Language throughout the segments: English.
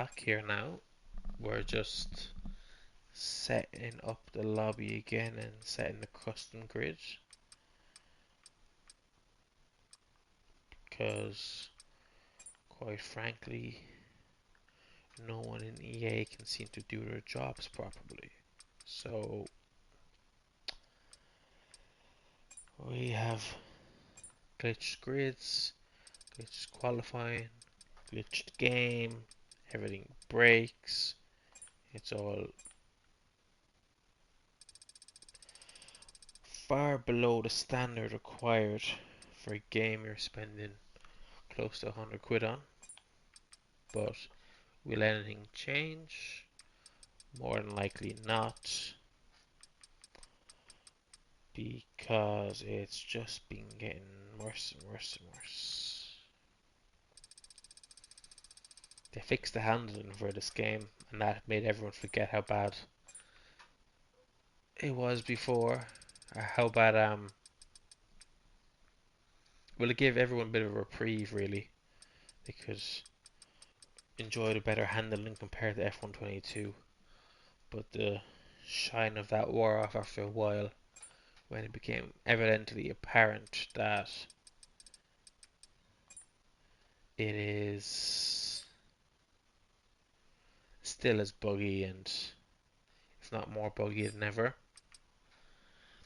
Back here now. We're just setting up the lobby again and setting the custom grid because, quite frankly, no one in EA can seem to do their jobs properly. So we have glitched grids, glitched qualifying, glitched game, everything breaks. It's all far below the standard required for a game you're spending close to 100 quid on. But will anything change? More than likely not, because it's just been getting worse and worse and worse. They fixed the handling for this game, and that made everyone forget how bad it was before, or how bad well, it gave everyone a bit of a reprieve really. They could enjoy the better handling compared to F122, but the shine of that wore off after a while when it became evidently apparent that it is still as buggy and if not more buggy than ever.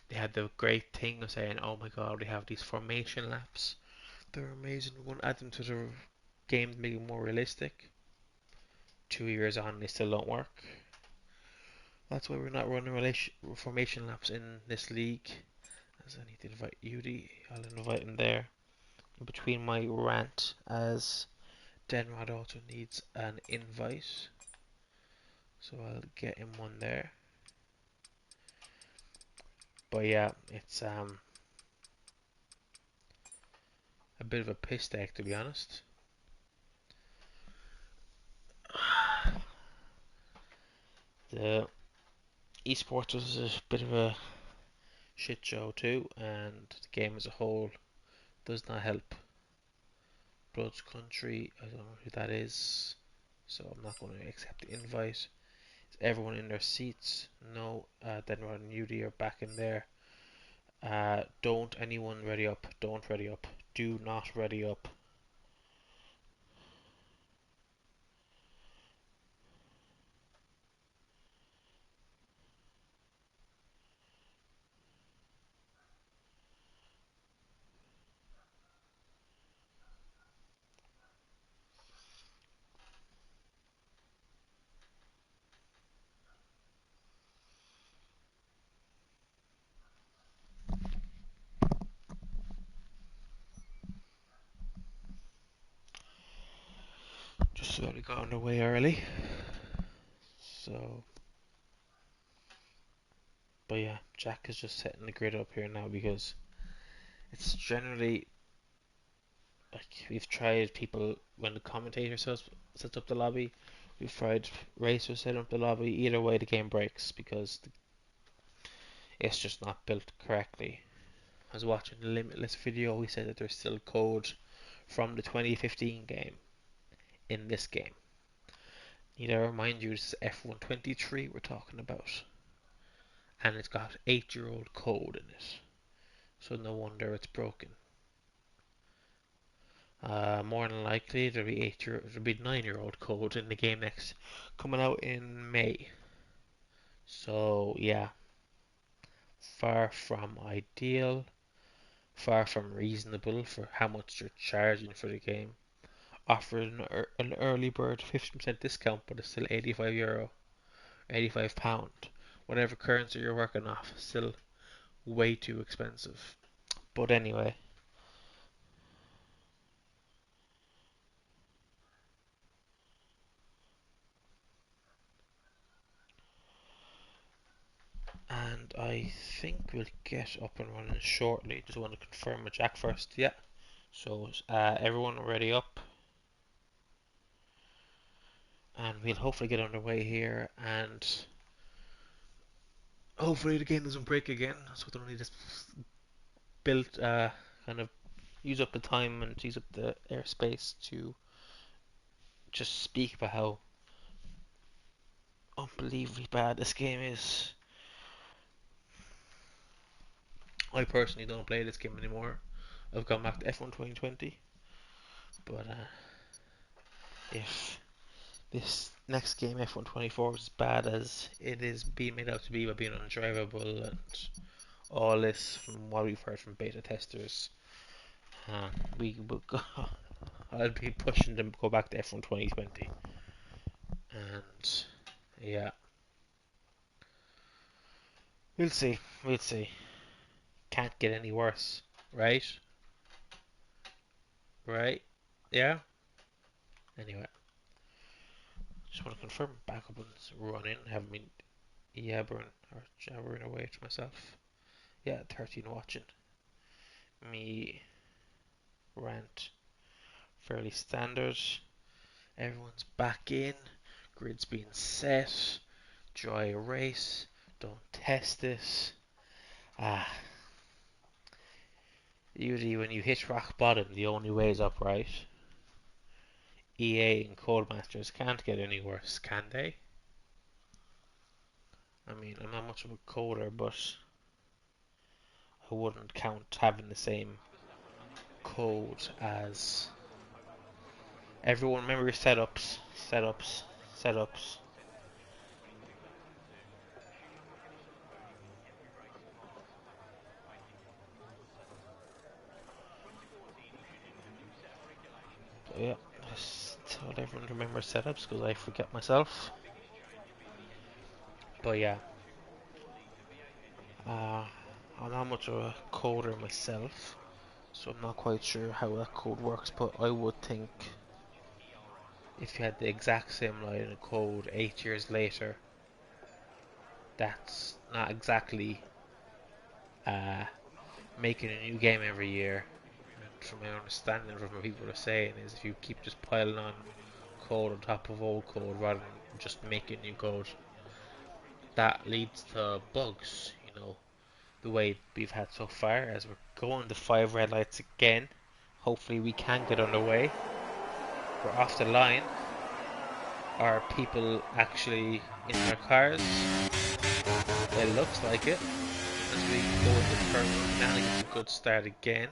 They had the great thing of saying, oh my god, we have these formation laps. They're amazing. We're going to add them to the game to make it more realistic. 2 years on, they still don't work. That's why we're not running formation laps in this league. As I need to invite Yudi, I'll invite him there. In between my rant, as Denrod also needs an invite. So I'll get him one there. But yeah, it's a bit of a piss take to be honest. The esports was a bit of a shit show too, and the game as a whole does not help. Blood's Country, I don't know who that is, so I'm not going to accept the invite. Is everyone in their seats? No, Denrod and Yudi are back in there. Don't anyone ready up. Don't ready up. Do not ready up. Just so we got underway early. So, but yeah, Jack is just setting the grid up here now because it's generally like we've tried people when the commentator sets up the lobby. We've tried racers setting up the lobby. Either way, the game breaks because it's just not built correctly. I was watching the Limitless video. He said that there's still code from the 2015 game in this game. Need to remind you, this is F123 we're talking about, and it's got 8-year-old code in it, so no wonder it's broken. More than likely there'll be 9-year-old code in the game next, coming out in May. So yeah, far from ideal, far from reasonable for how much you're charging for the game. Offered an early bird 50% discount, but it's still €85, £85, whatever currency you're working off, still way too expensive. But anyway, and I think we'll get up and running shortly. Just want to confirm with Jack first. Yeah. So everyone ready up, and we'll hopefully get underway here, and hopefully the game doesn't break again, so we don't need this build kind of use up the time and use up the airspace to just speak about how unbelievably bad this game is. I personally don't play this game anymore. I've gone back to F1 2020. But if this next game, F1 24, is as bad as it is being made out to be by being undrivable and all this from what we've heard from beta testers, we will go. I'll be pushing them to go back to F1 2020. And yeah, we'll see. We'll see. Can't get any worse, right? Right? Yeah. Anyway, just want to confirm backup is running. Haven't been jabbering away to myself. Yeah, 13 watching. Me rant fairly standard. Everyone's back in. Grid's being set. Joy a race. Don't test this. Usually when you hit rock bottom, the only way is up, right? EA and Codemasters can't get any worse, can they? I mean, I'm not much of a coder, but I wouldn't count having the same code as everyone. Remember your setups. So yeah, just told everyone to remember setups because I forget myself. But yeah, I'm not much of a coder myself, so I'm not quite sure how that code works. But I would think if you had the exact same line of code 8 years later, that's not exactly uh, making a new game every year. And from my understanding, from what people are saying, is if you keep just piling on code on top of old code rather than just making new code, that leads to bugs. You know, the way we've had so far. As we're going to 5 red lights again, hopefully we can get underway. We're off the line. Are people actually in their cars? It looks like it. As we go into turn one, now it's a good start again.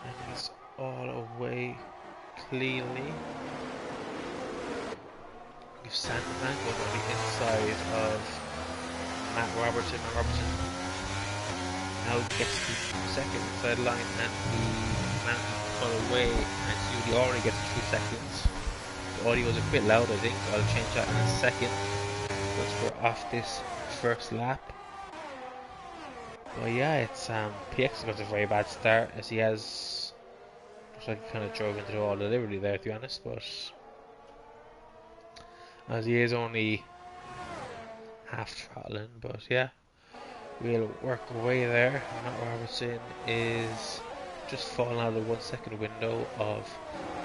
And it's all away cleanly. We've Sandman going on the inside of Matt Robertson. Matt Robertson now gets the second inside line and he managed to pull away and Judy already gets 2 seconds. The audio is a bit loud, I think. I'll change that in a second once we're off this first lap. But yeah, it's PX has got a very bad start as he has looks like he kind of drove into the wall deliberately there, to be honest, but as he is only half throttling, but yeah, we'll work away there. Matt Robertson is just falling out of the 1 second window of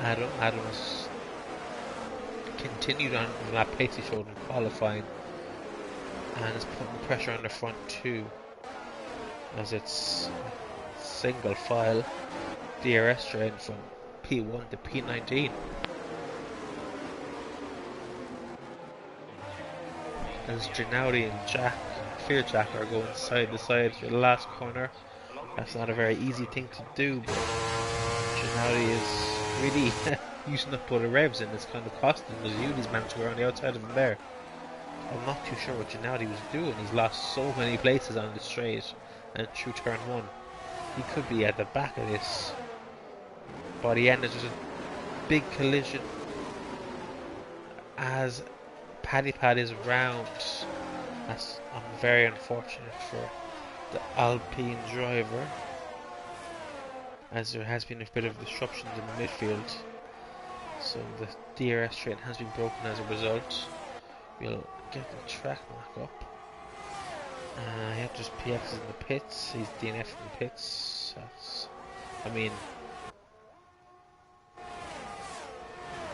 Adam. Adam has continued on that pace he showed in qualifying and is putting pressure on the front too, as it's single file DRS train from P1 to P19. As Gennady and Jack are going side to side through the last corner. That's not a very easy thing to do, but Gennady is really using up all the revs and it's kind of costing him, because Yudi's managed to go on the outside of him there. I'm not too sure what Gennady was doing. He's lost so many places on the straight and through turn one. He could be at the back of this. But the end is just a big collision as Paddy Pad is round. That's very unfortunate for the Alpine driver, as there has been a bit of disruptions in the midfield. So the DRS train has been broken as a result. We'll get the track mark up. Yep, just PX is in the pits. He's DNF in the pits.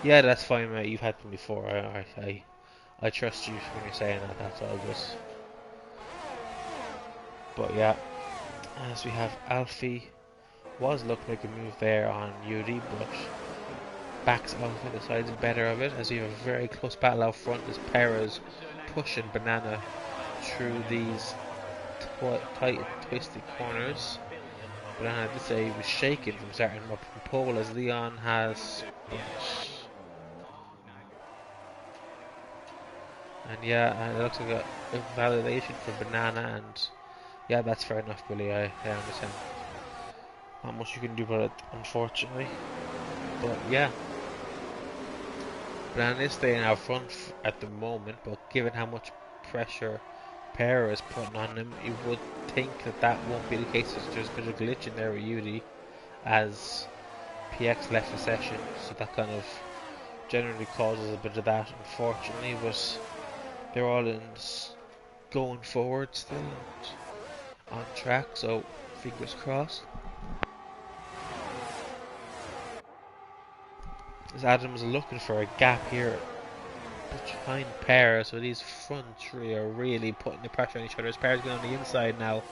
Yeah, that's fine, mate. You've had them before. I trust you when you're saying that. That's all good. But yeah, as we have Alfie, was looking like a move there on Yudi, but backs off and decides better of it, as we have a very close battle out front as Perez pushing Banana through these tight and twisted corners. Banana did say he was shaking from starting up from pole as Leon has and yeah, it looks like a validation for Banana, and yeah, that's fair enough, Billy. I understand. Not much you can do about it, unfortunately. But yeah, Banana is staying out front at the moment, but given how much pressure Pera is putting on him, you would think that that won't be the case. There's a bit of glitch in there with Yudi as PX left the session, so that kind of generally causes a bit of that, unfortunately. But they're all in going forward still and on track, so fingers crossed. As Adam's looking for a gap here behind Pera, so these front three are really putting the pressure on each other. As Pera's going on the inside now,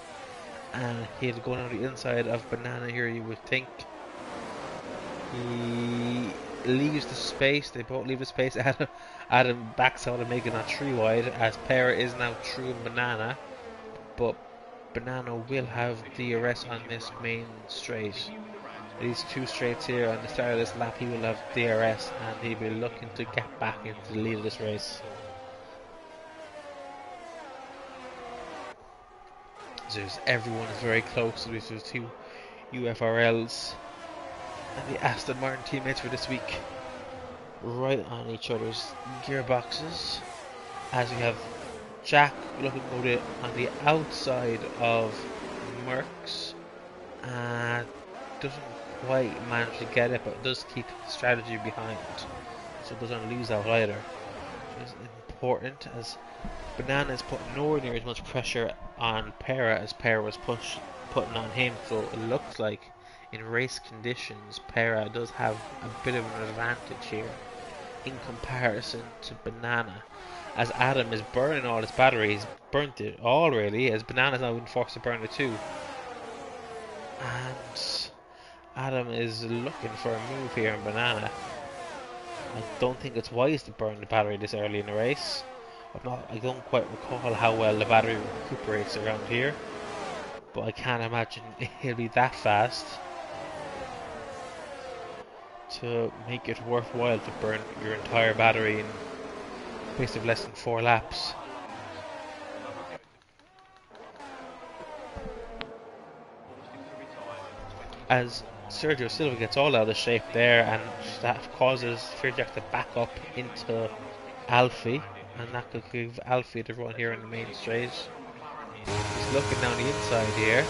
and he's going on the inside of Banana here, you would think. He leaves the space, they both leave the space. Adam backs out and making that 3 wide, as Pera is now through Banana, but Banana will have DRS on this main straight. These 2 straights here on the start of this lap, he will have DRS, and he'll be looking to get back into the lead of this race. So everyone is very close. There's 2 UFRLs and the Aston Martin teammates for this week right on each other's gearboxes, as we have Jack looking good on the outside of Merckx, and doesn't quite manage to get it, but does keep strategy behind, so doesn't lose out either. It's important, as Banana is putting nowhere near as much pressure on Pera as Pera was putting on him, so it looks like in race conditions Pera does have a bit of an advantage here in comparison to Banana, as Adam is burning all his batteries, burnt it all really, as Banana's now been forced to burn it too, and Adam is looking for a move here in Banana. I don't think it's wise to burn the battery this early in the race. I don't quite recall how well the battery recuperates around here, but I can't imagine it'll be that fast to make it worthwhile to burn your entire battery in the space of less than 4 laps. As Sergio Silva gets all out of shape there, and that causes Fearjack to back up into Alfie, and that could give Alfie the run here in the main straight. He's looking down the inside here.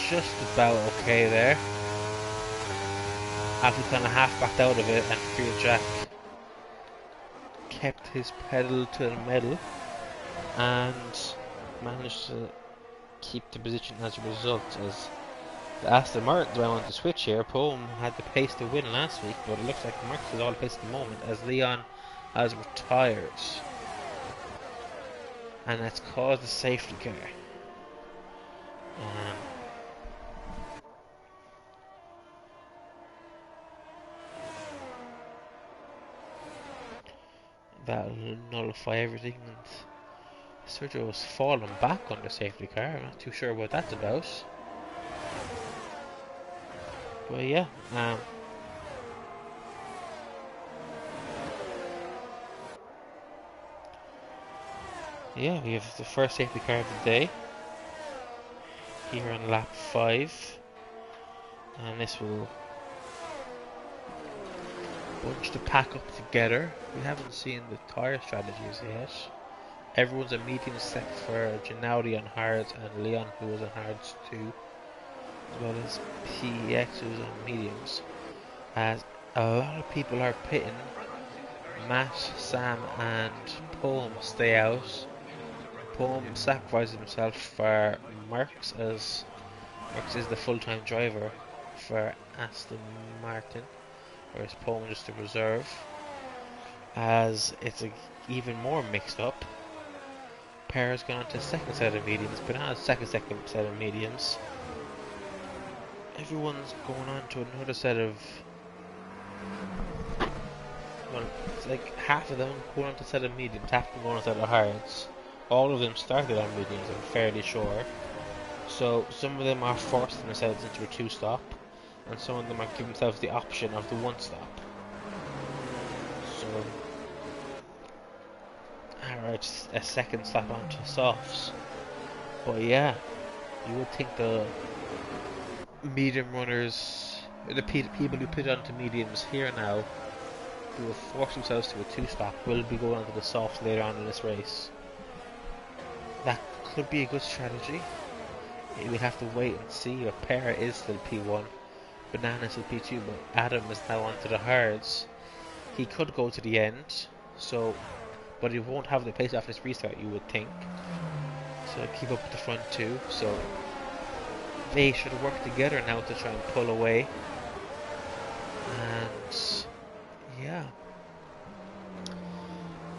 Just about okay there. Alfie kind of half backed out of it, and Fearjack kept his pedal to the metal and managed to keep the position as a result, as the Aston Martins I want to switch here. Poem had the pace to win last week, but it looks like Merckx is all the pace at the moment, as Leon has retired, and that's caused a safety car. That'll nullify everything, and Sergio has fallen back on the safety car. I'm not too sure what that's about. But yeah, yeah, we have the first safety car of the day here on lap 5, and this will bunch the pack up together. We haven't seen the tyre strategies yet. Everyone's a medium except for Gennady on hards and Leon, who was on hards too, as well as PX, who's on mediums. As a lot of people are pitting, Matt, Sam and Poem stay out. Poem sacrifices himself for Merckx, as Merckx is the full-time driver for Aston Martin, whereas Poem just a reserve, as it's even more mixed up. Pera's gone on to second set of mediums, Banana's second set of mediums. everyone's going on to another set of, well, it's like half of them going on to a set of mediums, half of them going on to a set of hards. All of them started on mediums, I'm fairly sure. So some of them are forcing themselves into a two-stop, and some of them are giving themselves the option of the one-stop. So, alright, a second stop onto softs. But yeah, you would think the medium runners, the people who put onto mediums here now, who have forced themselves to a two-stop, will be going onto the softs later on in this race. That could be a good strategy. We have to wait and see. If Pear is still P1, Banana is still P2, but Adam is now onto the hards. He could go to the end, so, but he won't have the pace off this restart, you would think. So keep up with the front two. So they should work together now to try and pull away. And yeah,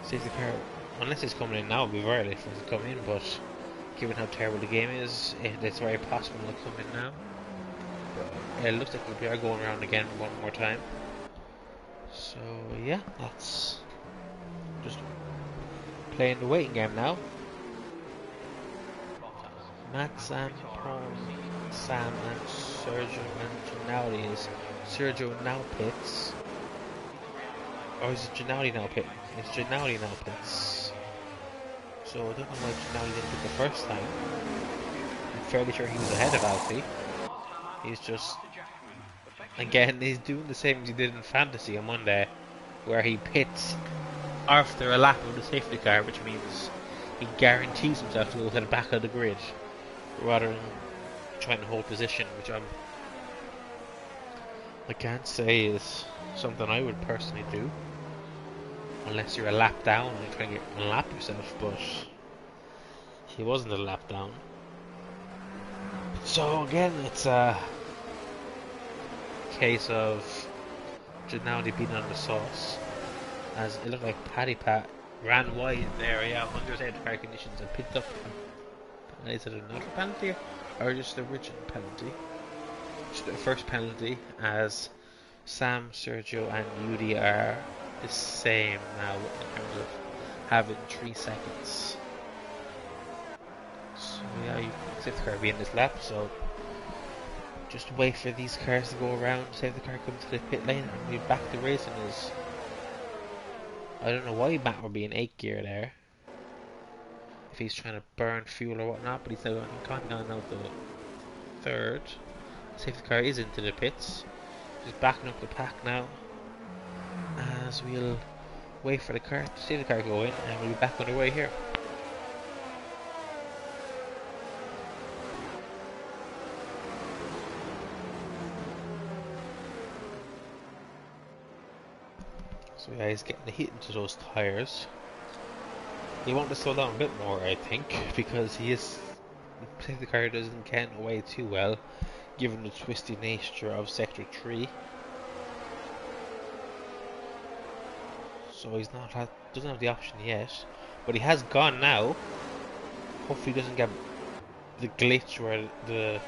safety car, unless he's coming in now, it'll be very late for him to come in. But given how terrible the game is, it's very possible he'll come in now. But it looks like we are going around again one more time. So yeah, that's just playing the waiting game now. Matt, Sam, Prom, Sam and Sergio and Ginaldi. Is Sergio now pits? Or is it Ginaldi now pit? It's Ginaldi now pits. So I don't know why Ginaldi didn't pit the first time. I'm fairly sure he was ahead of Alfie. He's just, again, he's doing the same as he did in Fantasy on Monday, where he pits after a lap of the safety car, which means he guarantees himself to go to the back of the grid, rather than trying to hold position, which I can't say is something I would personally do, unless you're a lap down and trying to unlap yourself, but he wasn't a lap down. So again, it's a case of Ginaldi being on the sauce, as it looked like Paddy Pat ran wide there, yeah, under safety car conditions and picked up. Is it another penalty or just the original penalty? Just the first penalty, as Sam, Sergio and Yudi are the same now in terms of having 3 seconds. So yeah, you can safety car be in this lap, so just wait for these cars to go around, safety car come to the pit lane and we're back to racing. Is I don't know why Matt would be in 8th gear there, if he's trying to burn fuel or whatnot, but he's now gone out the 3rd. Safety car is into the pits, just backing up the pack now, as we'll wait for the car to see the car go in, and we'll be back on the way here. So yeah, he's getting the heat into those tyres. He wants to slow down a bit more, I think, because the safety car doesn't get away too well, given the twisty nature of Sector 3. So he's doesn't have the option yet, but he has gone now. Hopefully he doesn't get the glitch where the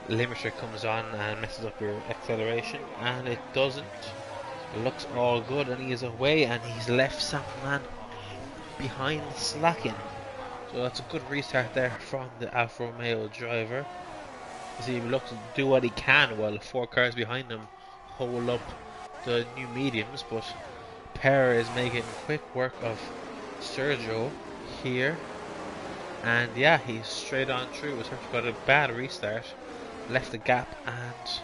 limiter comes on and messes up your acceleration, and it doesn't. It looks all good, and he is away, and he's left Sampman behind slacking. So that's a good restart there from the Alfa Romeo driver, as he looks to do what he can while 4 cars behind him hold up the new mediums. But Per is making quick work of Sergio here, and yeah, he's straight on through. Sergio got a bad restart, left the gap, and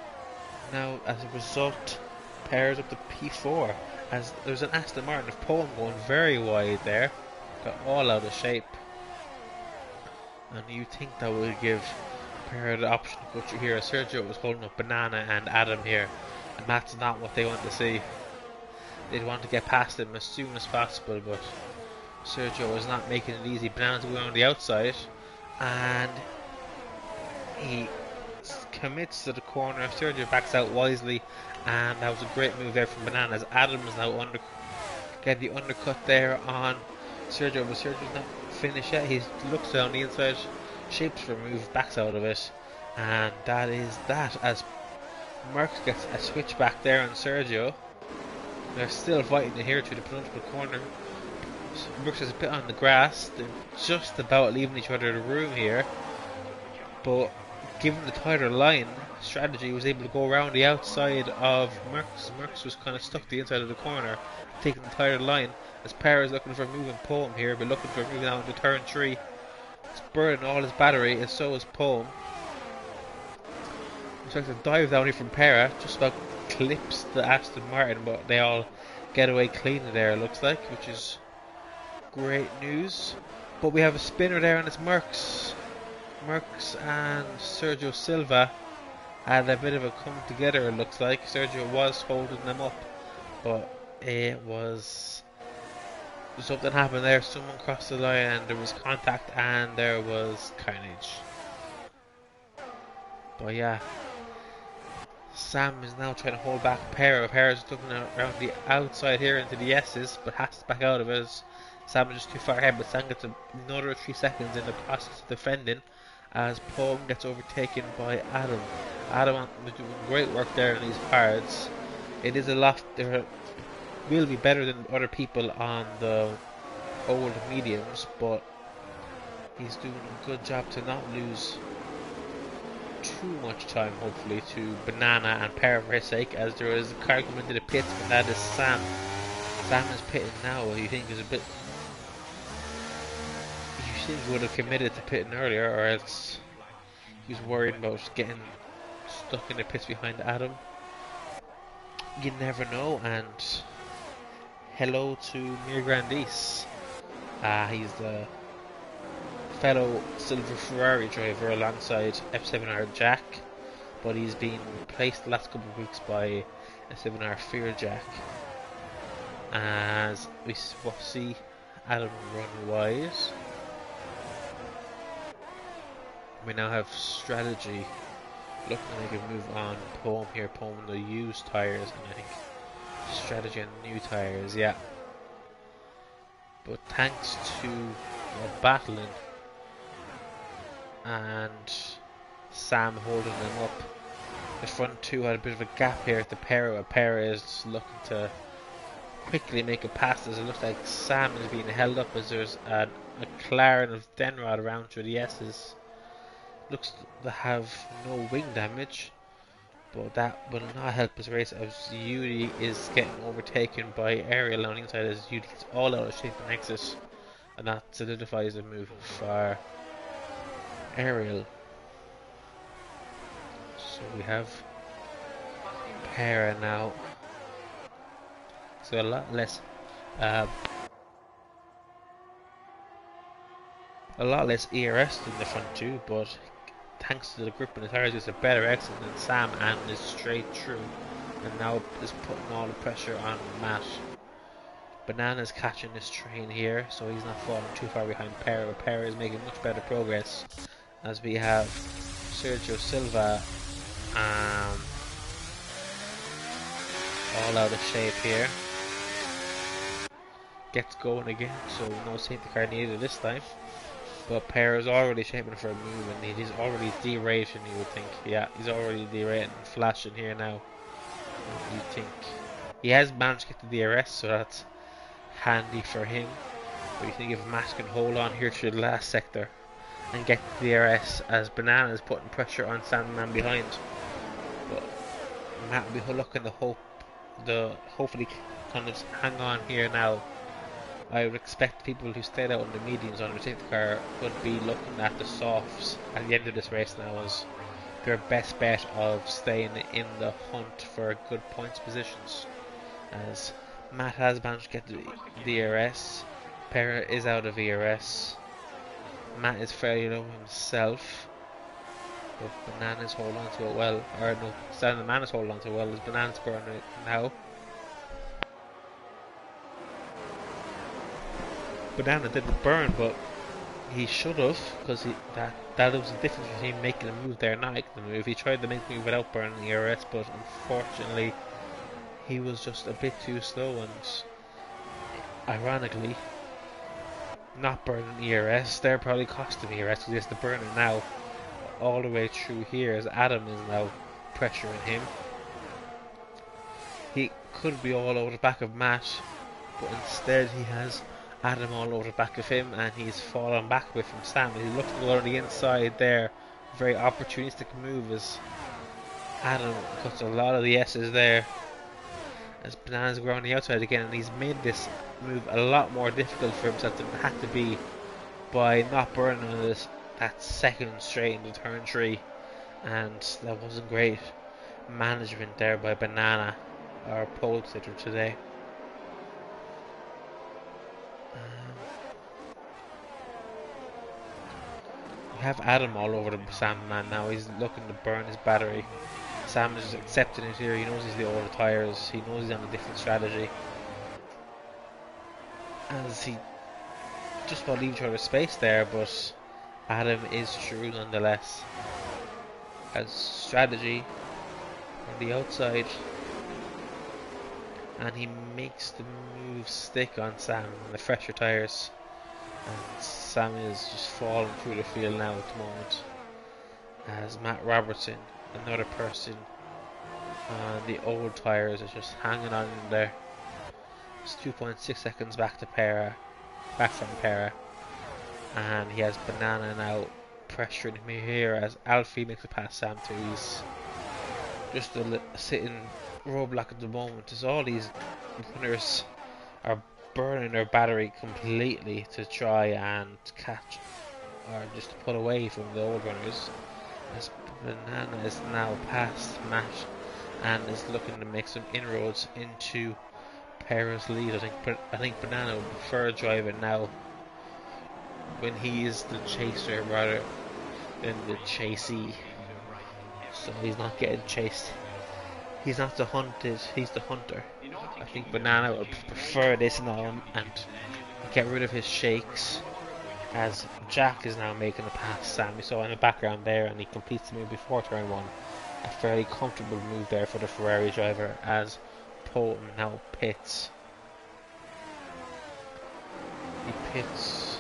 now as a result Per's up to P4, as there's an Aston Martin of Poem going very wide there, got all out of shape, and you think that would give Per the option to go through here. Sergio was holding up Banana and Adam here, and that's not what they want to see. They'd want to get past him as soon as possible, but Sergio is not making it easy. Banana's going on the outside, and he commits to the corner. Sergio backs out wisely, and that was a great move there from Banana, as Adam is now getting the undercut there on Sergio, but Sergio's not finished yet. He looks down the inside, shapes for a move, backs out of it, and that is that, as Merckx gets a switch back there on Sergio. They're still fighting here to the penultimate corner. Merckx is a bit on the grass. They're just about leaving each other the room here. But given the tighter line, Strategy was able to go around the outside of Merckx. Merckx was kind of stuck to the inside of the corner, taking the tighter line. As Per is looking for a moving Poem here, but looking for a move now into turn 3. He's burning all his battery, and so is Poem. He tries to dive down here from Pera, just about clips the Aston Martin, but they all get away cleanly there, it looks like, which is great news. But we have a spinner there, and it's Merckx. Merckx and Sergio Silva had a bit of a come together, it looks like. Sergio was holding them up, but it was something happened there. Someone crossed the line and there was contact and there was carnage. But yeah, Sam is now trying to hold back Pera. Pera's looking around the outside here into the S's, but has to back out of it as Sam is just too far ahead. But Sam gets another 3 seconds in the process of defending as Poem gets overtaken by Adam. Adam is doing great work there in these cards. It is a lot. There will be better than other people on the old mediums, but he's doing a good job to not lose too much time, hopefully, to Banana and Pera for his sake, as there is a car coming into the pits, and that is Sam. Sam is pitting now. You think is a bit. You think he would have committed to pitting earlier, or else he was worried about getting stuck in the pits behind Adam. You never know. And hello to Mir Grandis. He's the fellow Silver Ferrari driver alongside F7R Jack, but he's been replaced the last couple of weeks by F7R Fear Jack. As we see Adam run wide. We now have Strategy looking like a move on Poem here. Poem the used tyres, and I think Strategy on new tyres, yeah. But thanks to battling and Sam holding them up, the front two had a bit of a gap here at the Pera. Pera is looking to quickly make a pass as it looks like Sam is being held up as there's a McLaren of Denrod around through the S's. Looks to have no wing damage, but that will not help his race as Yudi is getting overtaken by Ariel on the inside as Yudi gets all out of shape and exit, and that solidifies the move for Ariel. So we have Pera now, so a lot less ERS in the front two, but thanks to the grip in the tires, it's a better exit than Sam and is straight through, and now is putting all the pressure on Matt. Banana's catching this train here, so he's not falling too far behind Pera. Pera is making much better progress as we have Sergio Silva all out of shape here. Gets going again, so no safety car needed this time. But Pera is already shaping for a move, and he's already derating, you would think. Yeah, he's already derating, flashing here now. You think he has managed to get to the DRS, so that's handy for him. But you think if Matt can hold on here to the last sector and get to the DRS, as Banana is putting pressure on Sandman behind. But Matt will be looking to hopefully kind of hang on here now. I would expect people who stayed out in the mediums on the safety car would be looking at the softs at the end of this race now as their best bet of staying in the hunt for good points positions. As Matt has managed to get the DRS, Pera is out of ERS, Matt is fairly low himself, but Banana's holding on to it well, or no, Sandman is holding on to it well as Banana's burning it now. Banana didn't burn, but he should have, because that was the difference between making a move there and not making the move. He tried to make the move without burning the ERS, but unfortunately he was just a bit too slow, and ironically not burning ERS there probably cost him ERS because he has to burn it now all the way through here as Adam is now pressuring him. He could be all over the back of Matt, but instead he has Adam all over the back of him, and he's fallen back with from Sam. He looks to go on the inside there. Very opportunistic move as Adam cuts a lot of the S's there. As Banana's going on the outside again, and he's made this move a lot more difficult for himself than it had to be by not burning on that second straight into turn 3, and that wasn't great management there by Banana, our pole sitter today. We have Adam all over the Sam man now. He's looking to burn his battery. Sam is just accepting it here. He knows he's the older tires. He knows he's on a different strategy. As he just about leave each other space there, but Adam is true nonetheless. As strategy on the outside, and he makes the move stick on Sam and the fresher tires. And Sam is just falling through the field now at the moment. As Matt Robertson, another person on the old tires, is just hanging on in there. It's 2.6 seconds back from Pera, and he has Banana now pressuring him here as Alfie makes a pass Sam too. He's just sitting roadblock at the moment as all these runners are burning their battery completely to try and catch or just to pull away from the old runners. As Banana is now past Matt and is looking to make some inroads into Pera's lead. I think Banana would prefer driving now when he is the chaser rather than the chasee. So he's not getting chased. He's not the hunted, he's the hunter. I think Banana would prefer this now and get rid of his shakes, as Jack is now making a pass Sam. We saw in the background there, and he completes the move before turn 1. A fairly comfortable move there for the Ferrari driver as Poulton now pits. He pits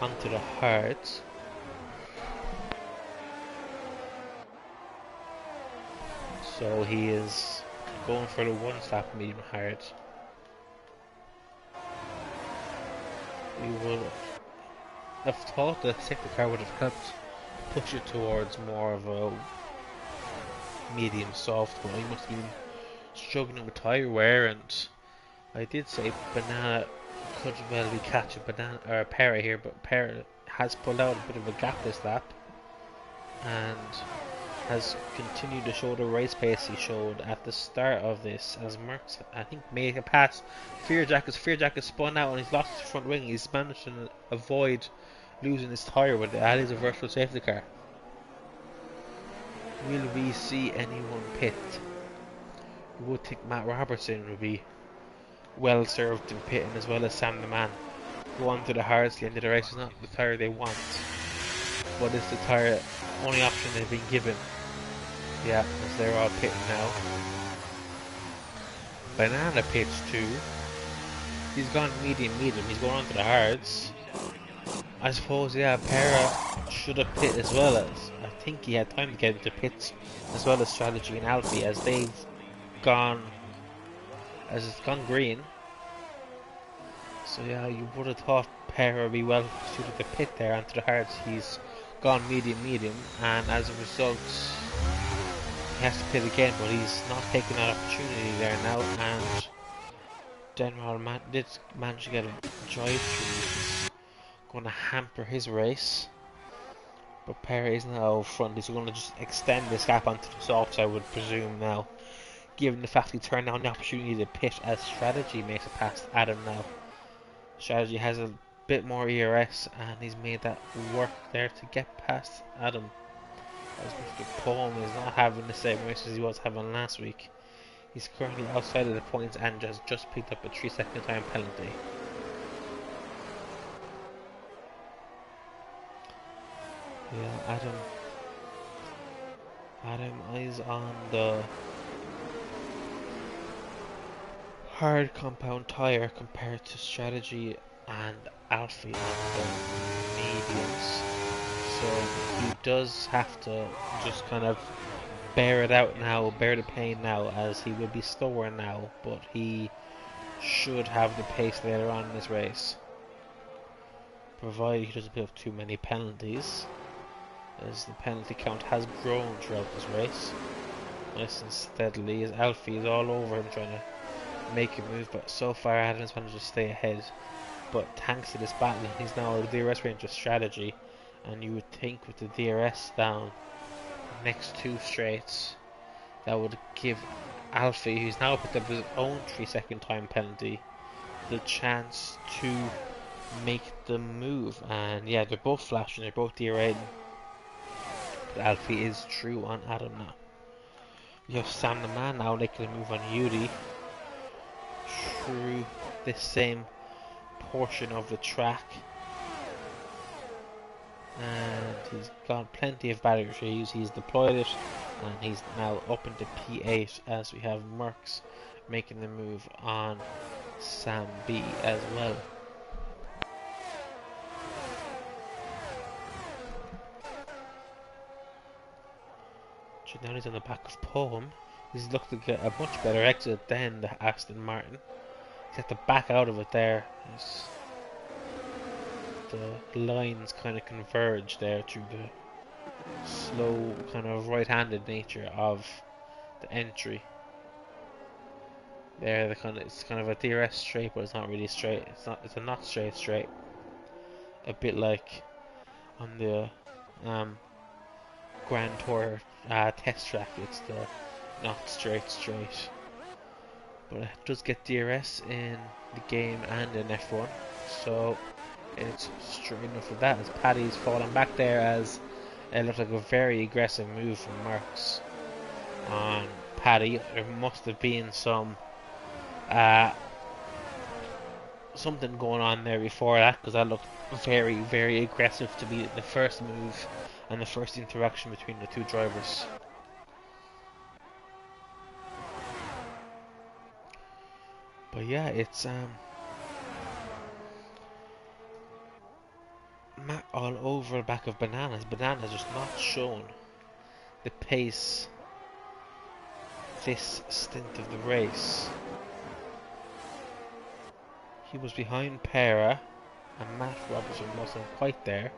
onto the hards. So he is going for the one-stop medium hard. We would have thought the safety car would have helped push it towards more of a medium soft, but he must have been struggling with tyre wear, and I did say Banana could well be catching Banana or Pera here, but Pera has pulled out a bit of a gap this lap and has continued to show the race pace he showed at the start of this, as Merckx, I think, made a pass. Fearjack is spun out and he's lost his front wing. He's managed to avoid losing his tyre, but that is a virtual safety car. Will we see anyone pit? You would think Matt Robertson would be well served in pitting, as well as Sam the Man. Go on to the hards, the end of the race is not the tyre they want, but it's the tyre only option they've been given. Yeah, as they're all pitting now. Banana pits too. He's gone medium, he's going on to the hards. I suppose, yeah, Pera should have pit as well, as I think he had time to get into pits, as well as strategy and Alfie, as they've gone, as it's gone green. So yeah, you would have thought Pera would be well suited to pit there onto the hards. He's gone medium, and as a result he has to pit again, but he's not taking that opportunity there now, and Denral did manage to get a drive through. Going to hamper his race, but Perry is now front. He's going to just extend this gap onto the softs, I would presume now, given the fact he turned down the opportunity to pit as Strategy makes it past Adam now. Strategy has a bit more ERS and he's made that work there to get past Adam, as Mr. Palm is not having the same race as he was having last week. He's currently outside of the points and just picked up a 3-second time penalty. Yeah, Adam is on the hard compound tire compared to Strategy and Alfie on the mediums. So he does have to just kind of bear it out now, bear the pain now, as he will be slower now, but he should have the pace later on in this race, provided he doesn't pick up too many penalties, as the penalty count has grown throughout this race, nice and steadily, as Alfie is all over him trying to make a move, but so far Adam's managed to stay ahead. But thanks to this battle, he's now a DRS Ranger strategy, and you would think with the DRS down the next two straights, that would give Alfie, who's now picked up his own 3-second time penalty, the chance to make the move. And yeah, they're both flashing, they're both DRSing, but Alfie is true on Adam now. We have Sam the Man now making a move on Yudi through this same portion of the track, and he's got plenty of battery to use. He's deployed it, and he's now up into P8 as we have Merckx making the move on Sam B as well. Now he's on the back of Poem. He's looked to get a much better exit than the Aston Martin. He's had to back out of it there. The lines kind of converge there through the slow, kind of right-handed nature of the entry. There, it's kind of a DRS straight, but it's not really straight. It's a not straight. A bit like on the Grand Tour test track. It's the not straight. But it does get DRS in the game and in F1, so it's straight enough for that, as Paddy's falling back there, as it looked like a very aggressive move from Merckx on Paddy. There must have been some something going on there before that, because that looked very, very aggressive to be the first move and the first interaction between the two drivers. But yeah, it's Matt all over the back of Bananas. Bananas just not shown the pace this stint of the race. He was behind Pera, and Matt Robertson wasn't quite there,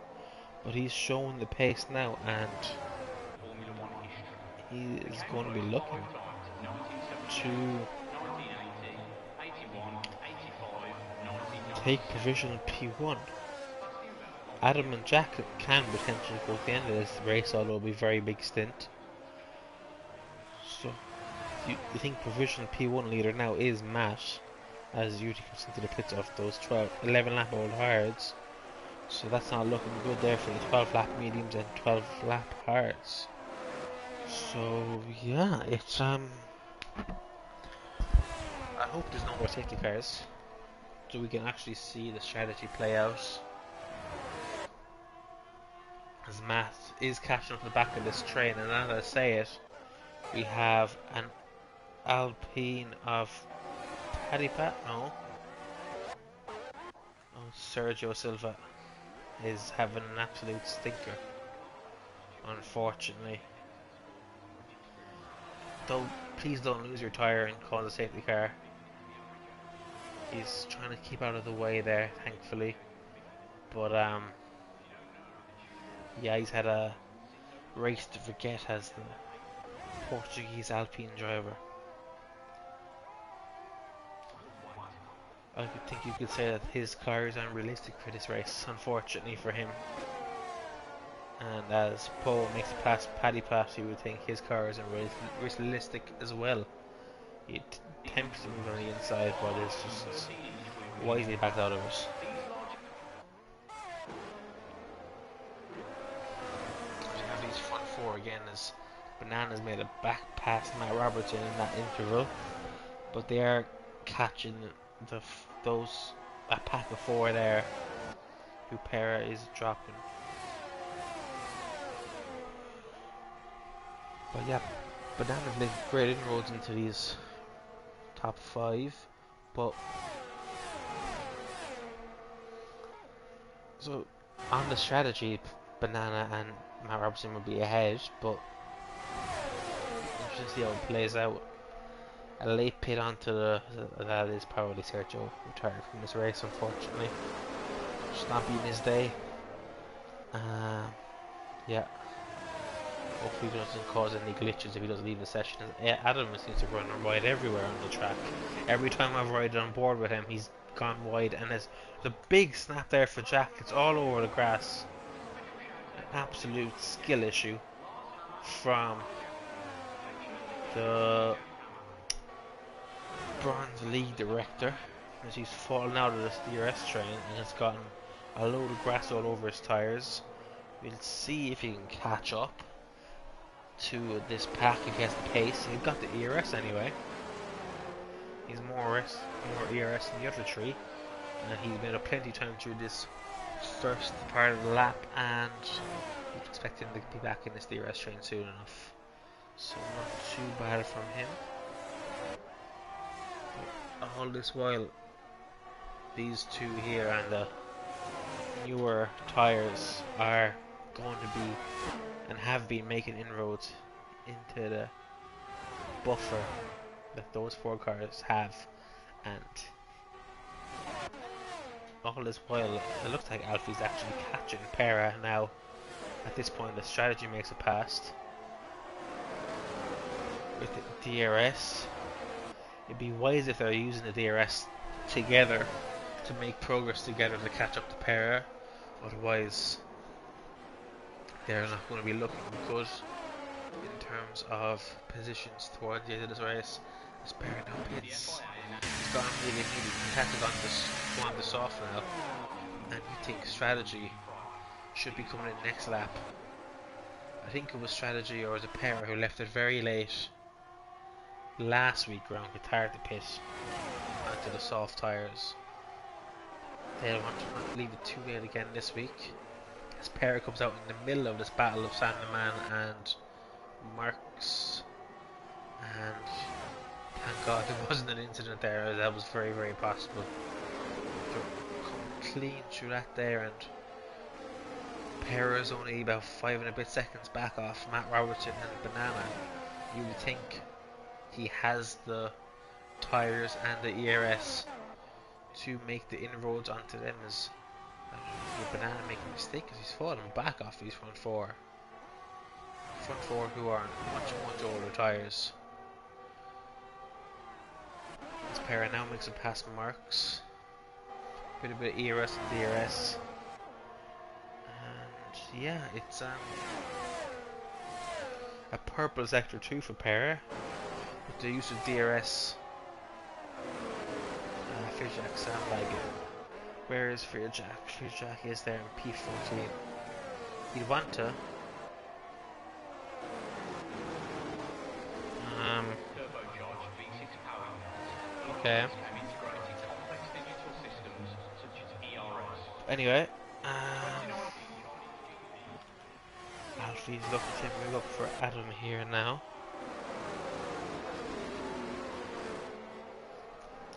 but he's shown the pace now, and he is going to be looking to take provisional P1. Adam and Jack can potentially go at the end of this race, although it'll be a very big stint. So, you think provisional P1 leader now is Matt, as Yudi comes into the pits of those 11 lap old hards. So that's not looking good there for the 12 lap mediums and 12 lap hards. So yeah, it's I hope there's no more safety cars, so we can actually see the strategy play out. As Matt is catching up the back of this train, and as I say it, we have an Alpine of Paddy Pat. No. Oh, Sergio Silva is having an absolute stinker, unfortunately. Though, please don't lose your tyre and cause a safety car. He's trying to keep out of the way there, thankfully. But yeah, he's had a race to forget as the Portuguese Alpine driver. I think you could say that his car is unrealistic for this race, unfortunately for him. And as Poe makes it past Paddy Pat, you would think his car is unrealistic as well. He attempts to move on the inside, but it's just wisely backed out of it. We have these front four again, as Bananas made a back past Matt Robertson in that interval, but they are catching a pack of four there, who Pera is dropping. But yeah, Bananas make great inroads into these top five, but so on the strategy, Banana and Matt Robertson will be ahead, but see how it plays out. A late pit onto the that is probably Sergio retired from this race, unfortunately. Just not being his day. Yeah. Hopefully he doesn't cause any glitches if he doesn't leave the session. Adam seems to run wide everywhere on the track. Every time I've ridden on board with him, he's gone wide, and there's the big snap there for Jack. It's all over the grass. An absolute skill issue from the bronze league director, as he's fallen out of the DRS train and has gotten a load of grass all over his tyres. We'll see if he can catch up to this pack if he has the pace. He's got the ERS anyway. He's more ERS than the other three, and he's made up plenty of time through this first part of the lap, and you expect him to be back in this DRS train soon enough. So not too bad from him. But all this while, these two here and the newer tyres are going to be and have been making inroads into the buffer that those four cars have, and all this while it looks like Alfie's actually catching Pera now. At this point the strategy makes it past with the DRS. It'd be wise if they're using the DRS together to make progress together to catch up to Pera, otherwise they're not going to be looking good in terms of positions towards the end of this race. As Pera now pits, he's gone really catches on the soft now, and you think strategy should be coming in next lap. I think it was strategy, or was it Pera who left it very late last week around Qatar to pit onto the soft tyres. They want to not leave it too late again this week, as Pera comes out in the middle of this battle of Sandeman and Marks, and thank God there wasn't an incident there, as that was very, very possible. Come clean through that there, and Pera is only about 5 and a bit seconds back off Matt Robertson and Banana. You would think he has the tyres and the ERS to make the inroads onto them, as Banana making a mistake because he's falling back off these front four who are on much older tyres. As Pera now makes it past Marks, bit of ERS and DRS, and yeah, it's a purple sector 2 for Pera with the use of DRS. Fearjack Sandbag. Where is Fearjack? Fearjack is there in P14. He'd want to. Okay. Anyway, Alfie's looking to move up for Adam here now.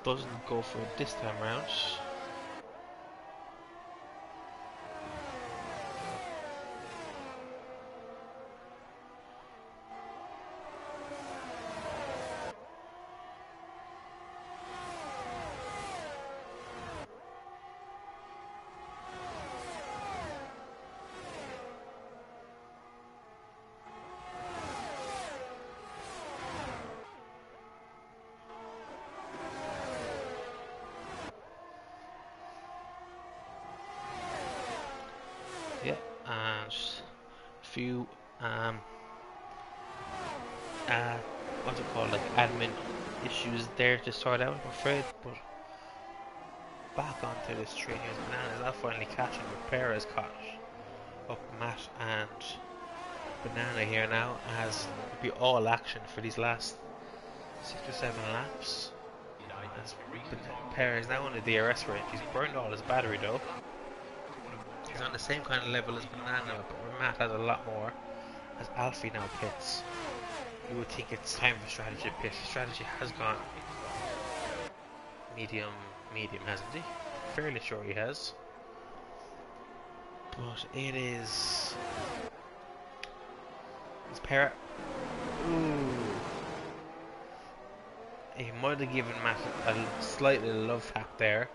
Doesn't go for it this time round. Yeah, and a few what's it called, like admin issues there to sort out, I'm afraid. But back onto this train here, Banana is now finally catching with Pera's caught up Matt and Banana here now, as it'll be all action for these last 6 or 7 laps. As Pera is now on the DRS range. He's burned all his battery though. He's on the same kind of level as Banana, but Matt has a lot more. As Alfie now pits, you would think it's time for strategy to pit. Strategy has gone medium, hasn't he? Fairly sure he has. But it is... It's Pera. Ooh. He might have given Matt a slight little love tap there,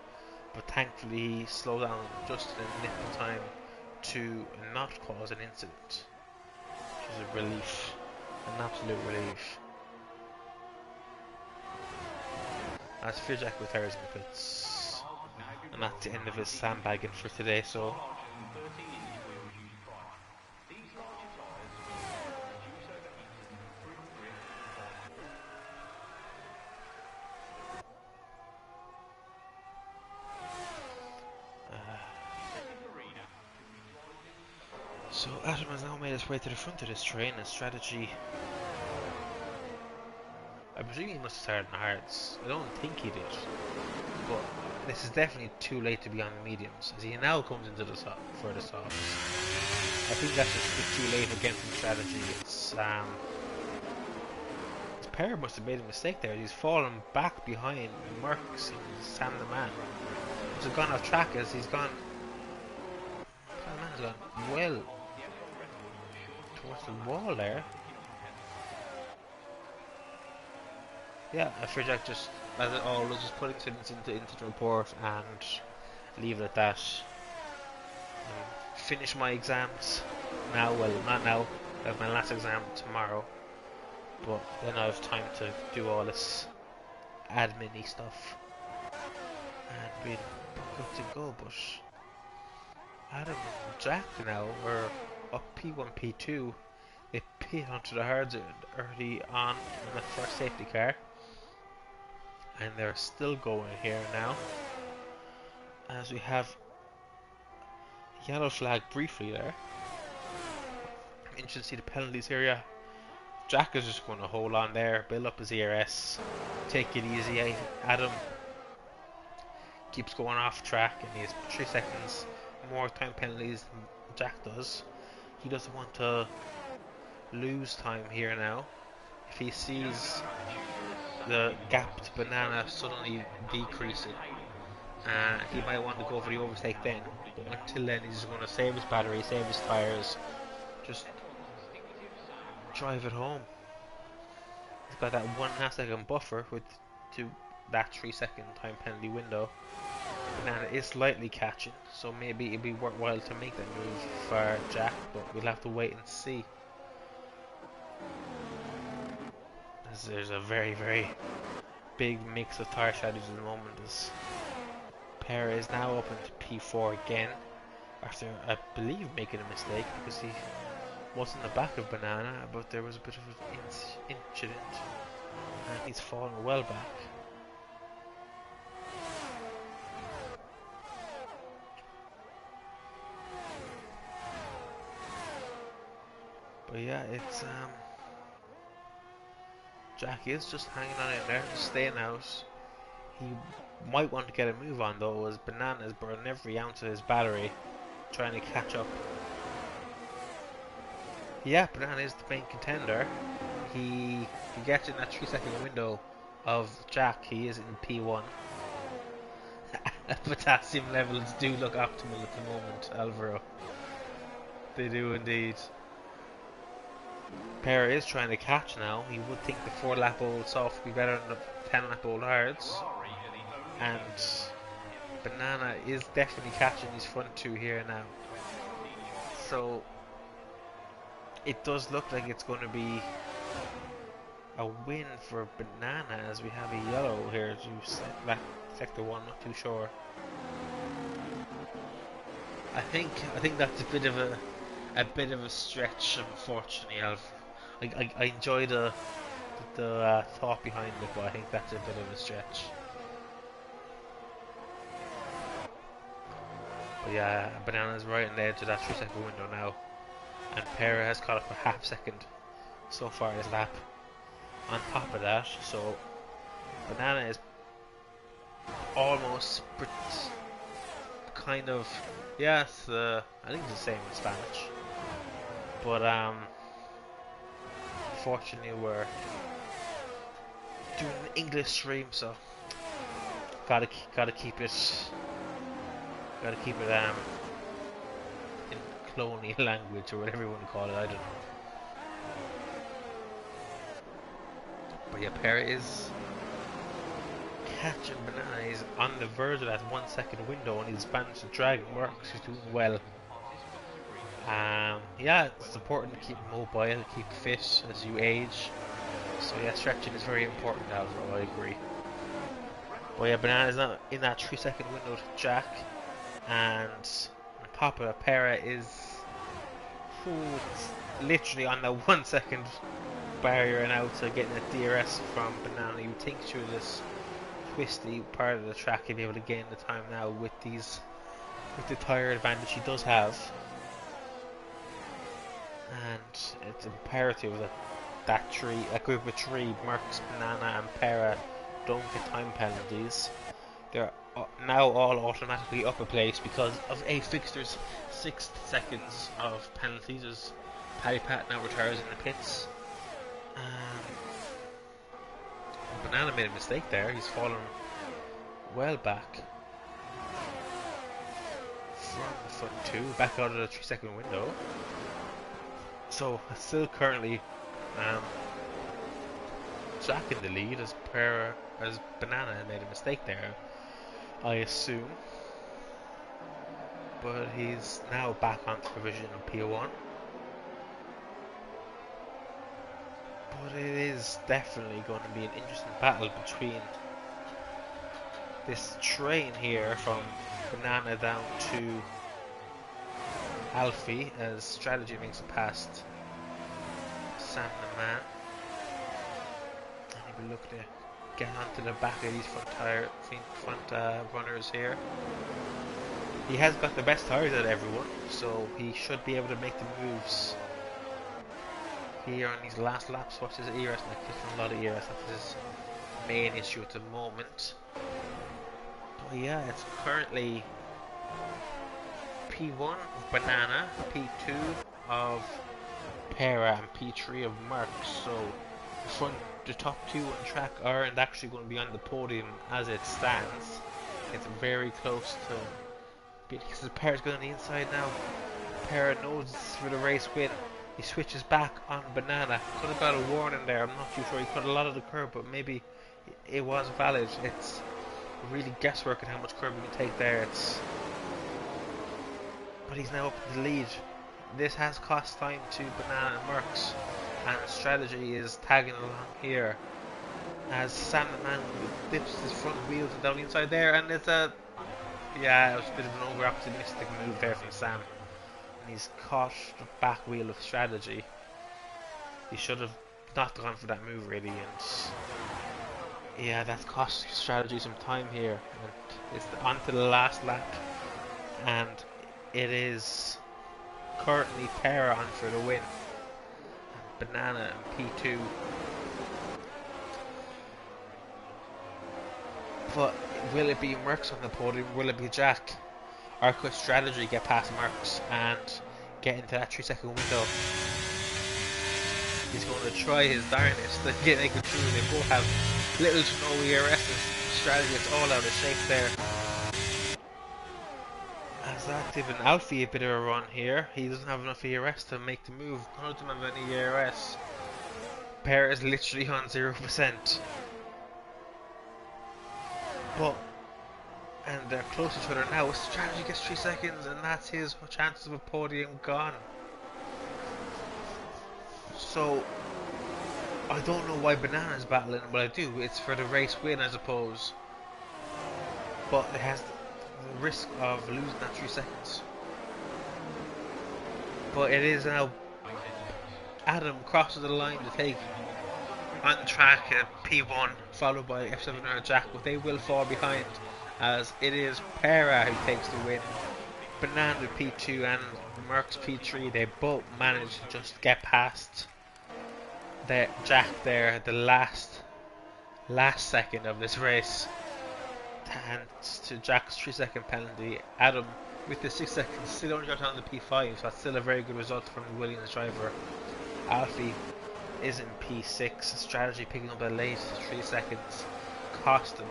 but thankfully he slowed down just in the nick of time to not cause an incident, which is a relief, an absolute relief. As Fearjack retires in the pits, and that's the end of his sandbagging for today. So. So Adam has now made his way to the front of this train. A strategy. I presume he must have started in the hards. I don't think he did, but this is definitely too late to be on the mediums, as he now comes into the for the softs. I think that's just a bit too late again from strategy. It's his pair must have made a mistake there. He's fallen back behind Mercs and Sam the Man. He's gone off track as he's gone. Sam the Man has gone well towards the wall there. Yeah, Fearjack just, as it always, just putting things into the report and leave it at that. Finish my exams now. Well, not now. I have my last exam tomorrow, but then I have time to do all this admin-y stuff and be good to go. But Adam and Jack now are up P1, P2. They pit onto the hards early on in the first safety car, and they're still going here now, as we have yellow flag briefly there. Interesting to see the penalties here. Yeah, Jack is just going to hold on there, build up his ERS, take it easy. Adam keeps going off track, and he has 3 seconds more time penalties than Jack does. He doesn't want to lose time here now. If he sees the gap to Banana suddenly decreasing, he might want to go for the overtake then, but until then he's just going to save his battery, save his tyres, just drive it home. He's got that 1.5 second buffer to that 3 second time penalty window. Banana is slightly catching, so maybe it'd be worthwhile to make that move for Jack, but we'll have to wait and see. There's a very, very big mix of tyre strategies at the moment. As Pera is now up into P4 again, after I believe making a mistake, because he was in the back of Banana, but there was a bit of an incident and he's fallen well back. But yeah, it's Jack is just hanging on in there, staying out. He might want to get a move on though, as Banana's burning every ounce of his battery trying to catch up. Yeah, Banana is the main contender. He gets in that 3 second window of Jack. He is in P1. Potassium levels do look optimal at the moment, Alvaro. They do indeed. Pera is trying to catch now. You would think the 4 lap old soft would be better than the 10 lap old hards. And Banana is definitely catching these front 2 here now. So it does look like it's going to be a win for Banana, as we have a yellow here to sector 1, not too sure. I think that's a bit of a stretch, unfortunately. I enjoy the thought behind it, but I think that's a bit of a stretch. But yeah, Banana's right on the edge of that 3 second window now, and Pera has caught up a half second so far this lap on top of that, so Banana is almost kind of, yes, I think it's the same in Spanish, but unfortunately we're doing an English stream, so gotta keep it in colonial language or whatever you want to call it. I don't know. But yeah, Pera is catching Banana. He's on the verge of that 1 second window, and he's managed to drag Merckx. He's doing well. Yeah, it's important to keep mobile, keep fit as you age. So yeah, stretching is very important, Alvaro, I agree. But yeah, Banana's not in that 3 second window to Jack. And Papa Pera is literally on the 1 second barrier and out, so getting a DRS from Banana. You would think through this twisty part of the track he'd be able to gain the time now with the tyre advantage he does have. And it's imperative that a group of three, Merckx, Banana and Pera, don't get time penalties. They're now all automatically up a place because of a fixture's 6 seconds of penalties as Paddy Pat now retires in the pits. Banana made a mistake there. He's fallen well back from the front two, back out of the 3 second window. So still currently Jack in the lead as Banana made a mistake there, I assume. But he's now back onto provisional P1. But it is definitely going to be an interesting battle between this train here from Banana down to Alfie as Strategy makes it past Sam the Man. And he will look to get onto the back of these front runners here. He has got the best tires out of everyone, so he should be able to make the moves here on these last laps. Watch his ERS, like hitting a lot of ERS. That's his main issue at the moment. But yeah, it's currently P1 of Banana, P2 of Pera, and P3 of Merckx. So the top two on track aren't actually going to be on the podium as it stands. It's very close to. Because Pera's going on the inside now. Pera knows it's for the race win. He switches back on Banana. Could have got a warning there. I'm not too sure. He cut a lot of the curb, but maybe it was valid. It's really guesswork at how much curb you can take there. But he's now up in the lead. This has cost time to Banana and Merckx, and Strategy is tagging along here as Sam the Man dips his front wheels down the inside there, and it's it was a bit of an over-optimistic move there from Sam. And he's caught the back wheel of Strategy. He should have not gone for that move really, and yeah, that's cost Strategy some time here. And it's on to the last lap, and it is currently Pera on for the win. And Banana and P2. But will it be Merckx on the podium? Will it be Jack? Or could Strategy get past Merckx and get into that 3 second window? He's going to try his darnest to get it through. They both have little to no ERS. Strategy is all out of shape there. As that given Alfie a bit of a run here. He doesn't have enough ERS to make the move. None of them have any ERS. Pera is literally on 0%. And they're close to each other now. Strategy gets 3 seconds, and that's his chances of a podium gone. So I don't know why Banana's battling, but I do. It's for the race win, I suppose. But it has the risk of losing that 3 seconds. But it is now Adam crosses the line to take on track at P1, followed by F7R Jack, but they will fall behind as it is Pera who takes the win. Banana P2 and Merckx P3, they both managed to just get past the Jack there at the last second of this race. Thanks to Jack's 3 second penalty, Adam with the 6 seconds still only got on the P5, so that's still a very good result from the Williams driver. Alfie is in P6, Strategy picking up a late 3 seconds, cost him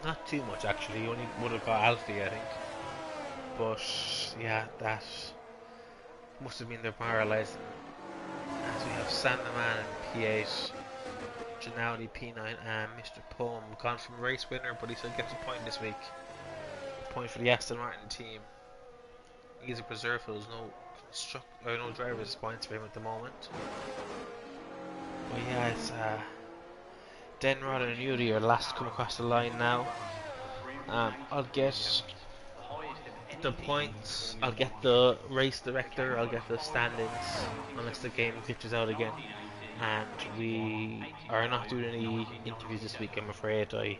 not too much actually. He only would have got Alfie, I think. But yeah, that must have been demoralising. As we have Sam the Man in P8, Janowdy P9 and Mr. Poem gone from race winner, but he still gets a point this week. A point for the Aston Martin team. He's a preserve, so there's no driver's points for him at the moment. But yeah, it's Denrod and Yuri are last to come across the line now. I'll get the points, I'll get the race director, I'll get the standings, unless the game glitches out again. And we are not doing any interviews this week, I'm afraid. I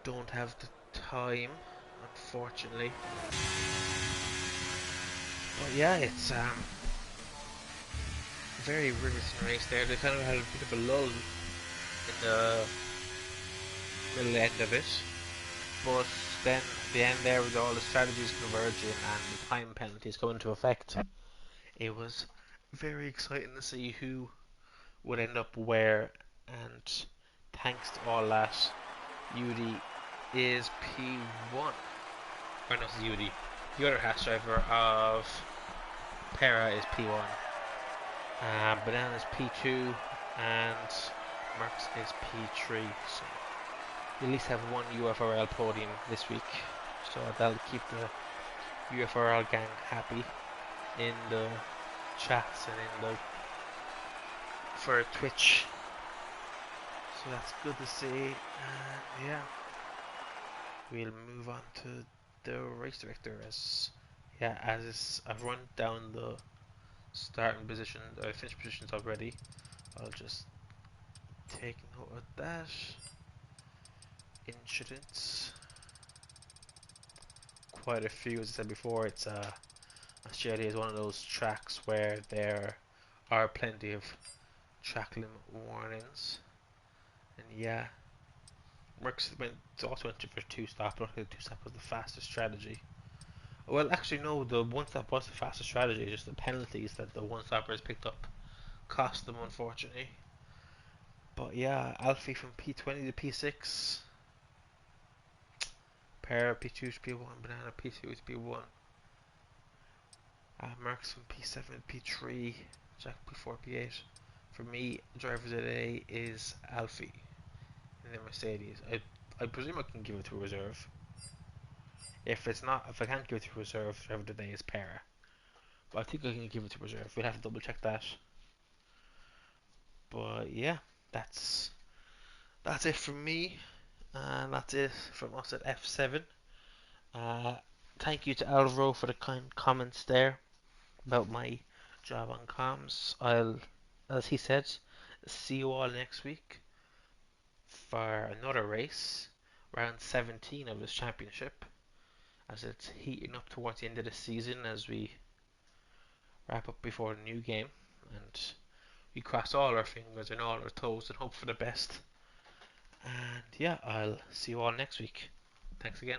don't have the time, unfortunately. But yeah, it's very riveting race there. They kind of had a bit of a lull in the middle end of it, but then at the end there, with all the strategies converging and the time penalties come into effect, it was very exciting to see who would end up where. And thanks to all that, Yudi is P1. Or not Yudi. The other Haas driver of Para is P1. Banana is P2 and Marx is P3. So we at least have one UFRL podium this week. So that'll keep the UFRL gang happy in the chats and in the for Twitch. So that's good to see. And yeah, we'll move on to the race director I've run down the starting position, finish positions already. I'll just take note of that. Incidents. Quite a few, as I said before. It's Australia is one of those tracks where there are plenty of track limit warnings. And yeah, also went for two stop. I don't think the two stop was the fastest strategy. Well, actually, no, the one stop was the fastest strategy. Just the penalties that the one stoppers picked up cost them, unfortunately. But yeah, Alfie from P20 to P6. Para P2 to P1. Banana P2 to P1. Marks from P7 to P3. Jack P4 P8. For me, driver today is Alfie in the Mercedes. I presume I can give it to a reserve. If I can't give it to a reserve, driver today is Para. But I think I can give it to reserve. We'll have to double check that. But yeah, that's it from me, and that's it from us at F7. Thank you to Alvaro for the kind comments there about my job on comms. I'll, as he said, see you all next week for another race, round 17 of this championship, as it's heating up towards the end of the season as we wrap up before the new game, and we cross all our fingers and all our toes and hope for the best. And yeah, I'll see you all next week. Thanks again.